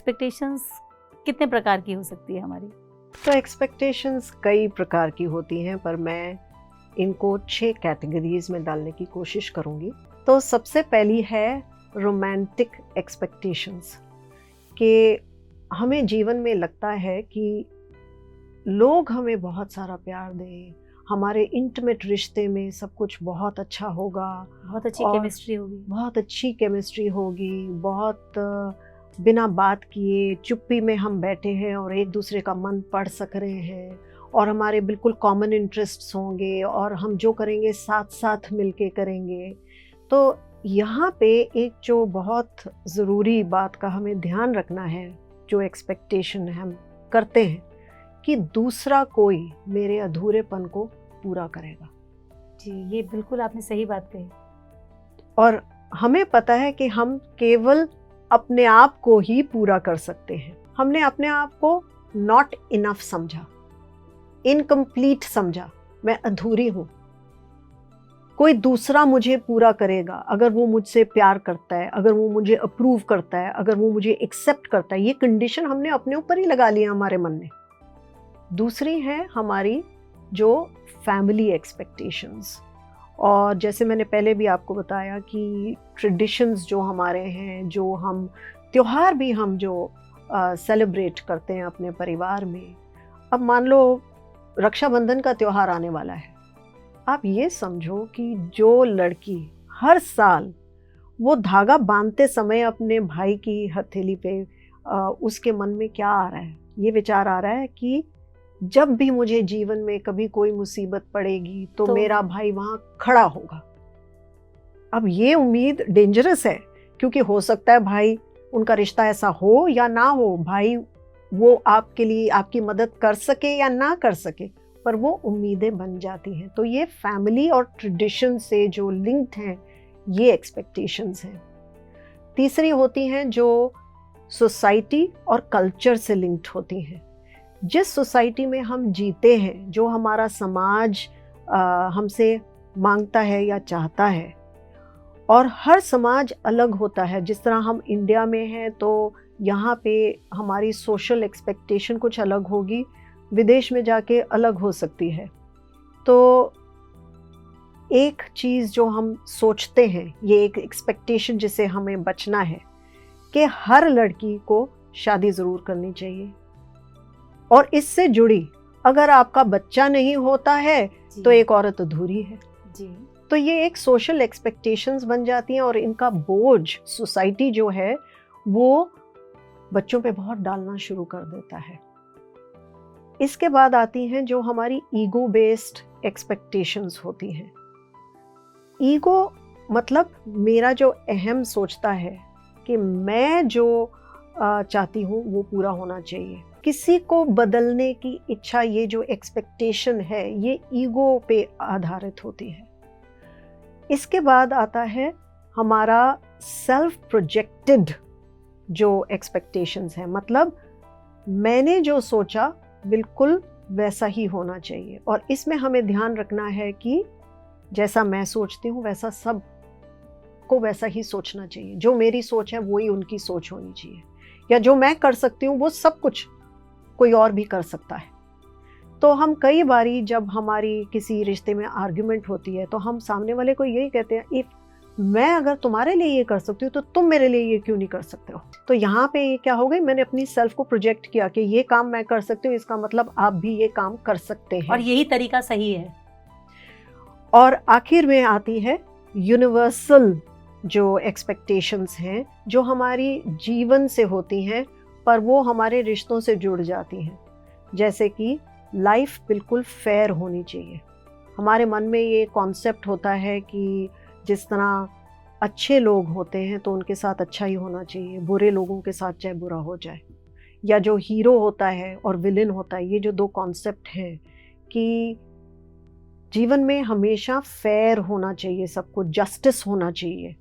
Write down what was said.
Expectations कितने प्रकार की हो सकती है हमारी? तो एक्सपेक्टेशंस कई प्रकार की होती हैं, पर मैं इनको 6 कैटेगरीज में डालने की कोशिश करूंगी। तो सबसे पहली है रोमांटिक एक्सपेक्टेशंस, कि हमें जीवन में लगता है कि लोग हमें बहुत सारा प्यार दें, हमारे इंटीमेट रिश्ते में सब कुछ बहुत अच्छा होगा, बहुत अच्छी और केमिस्ट्री होगी। बहुत अच्छी केमिस्ट्री होगी, बहुत बिना बात किए चुप्पी में हम बैठे हैं और एक दूसरे का मन पढ़ सक रहे हैं, और हमारे बिल्कुल कॉमन इंटरेस्ट्स होंगे और हम जो करेंगे साथ साथ मिलके करेंगे। तो यहाँ पे एक जो बहुत ज़रूरी बात का हमें ध्यान रखना है, जो एक्सपेक्टेशन हम करते हैं कि दूसरा कोई मेरे अधूरेपन को पूरा करेगा। जी, ये बिल्कुल आपने सही बात कही। और हमें पता है कि हम केवल अपने आप को ही पूरा कर सकते हैं। हमने अपने आप को नॉट इनफ समझा, इनकम्प्लीट समझा, मैं अधूरी हूँ, कोई दूसरा मुझे पूरा करेगा। अगर वो मुझसे प्यार करता है, अगर वो मुझे अप्रूव करता है, अगर वो मुझे एक्सेप्ट करता है, ये कंडीशन हमने अपने ऊपर ही लगा लिया हमारे मन में। दूसरी है हमारी जो फैमिली एक्सपेक्टेशंस, और जैसे मैंने पहले भी आपको बताया कि ट्रेडिशंस जो हमारे हैं, जो हम त्योहार भी हम जो सेलिब्रेट करते हैं अपने परिवार में। अब मान लो रक्षाबंधन का त्योहार आने वाला है, आप ये समझो कि जो लड़की हर साल वो धागा बांधते समय अपने भाई की हथेली पे उसके मन में क्या आ रहा है, ये विचार आ रहा है कि जब भी मुझे जीवन में कभी कोई मुसीबत पड़ेगी तो मेरा भाई वहाँ खड़ा होगा। अब ये उम्मीद डेंजरस है, क्योंकि हो सकता है भाई उनका रिश्ता ऐसा हो या ना हो, भाई वो आपके लिए आपकी मदद कर सके या ना कर सके, पर वो उम्मीदें बन जाती हैं। तो ये फैमिली और ट्रेडिशन से जो लिंक्ड हैं, ये एक्सपेक्टेशंस हैं। तीसरी होती हैं जो सोसाइटी और कल्चर से लिंक्ड होती हैं। जिस सोसाइटी में हम जीते हैं, जो हमारा समाज हमसे मांगता है या चाहता है, और हर समाज अलग होता है। जिस तरह हम इंडिया में हैं तो यहाँ पे हमारी सोशल एक्सपेक्टेशन कुछ अलग होगी, विदेश में जाके अलग हो सकती है। तो एक चीज़ जो हम सोचते हैं, ये एक एक्सपेक्टेशन जिसे हमें बचना है, कि हर लड़की को शादी ज़रूर करनी चाहिए, और इससे जुड़ी अगर आपका बच्चा नहीं होता है तो एक औरत अधूरी है जी। तो ये एक सोशल एक्सपेक्टेशंस बन जाती हैं, और इनका बोझ सोसाइटी जो है वो बच्चों पे बहुत डालना शुरू कर देता है। इसके बाद आती हैं जो हमारी ईगो बेस्ड एक्सपेक्टेशंस होती हैं। ईगो मतलब मेरा जो अहम सोचता है कि मैं जो चाहती हूँ वो पूरा होना चाहिए। किसी को बदलने की इच्छा, ये जो एक्सपेक्टेशन है, ये ईगो पे आधारित होती है। इसके बाद आता है हमारा सेल्फ प्रोजेक्टेड जो एक्सपेक्टेशंस है, मतलब मैंने जो सोचा बिल्कुल वैसा ही होना चाहिए, और इसमें हमें ध्यान रखना है कि जैसा मैं सोचती हूँ वैसा सब को वैसा ही सोचना चाहिए। जो मेरी सोच है वही उनकी सोच होनी चाहिए, या जो मैं कर सकती हूँ वो सब कुछ कोई और भी कर सकता है। तो हम कई बारी जब हमारी किसी रिश्ते में आर्ग्यूमेंट होती है तो हम सामने वाले को यही कहते हैं, इफ मैं अगर तुम्हारे लिए ये कर सकती हूँ तो तुम मेरे लिए ये क्यों नहीं कर सकते हो। तो यहाँ पे ये क्या हो गई, मैंने अपनी सेल्फ को प्रोजेक्ट किया कि ये काम मैं कर सकती हूँ, इसका मतलब आप भी ये काम कर सकते हैं, और यही तरीका सही है। और आखिर में आती है यूनिवर्सल जो एक्सपेक्टेशंस हैं, जो हमारी जीवन से होती हैं पर वो हमारे रिश्तों से जुड़ जाती हैं। जैसे कि लाइफ बिल्कुल फेयर होनी चाहिए। हमारे मन में ये कॉन्सेप्ट होता है कि जिस तरह अच्छे लोग होते हैं तो उनके साथ अच्छा ही होना चाहिए, बुरे लोगों के साथ चाहे बुरा हो जाए, या जो हीरो होता है और विलेन होता है, ये जो दो कॉन्सेप्ट हैं कि जीवन में हमेशा फेयर होना चाहिए, सबको जस्टिस होना चाहिए।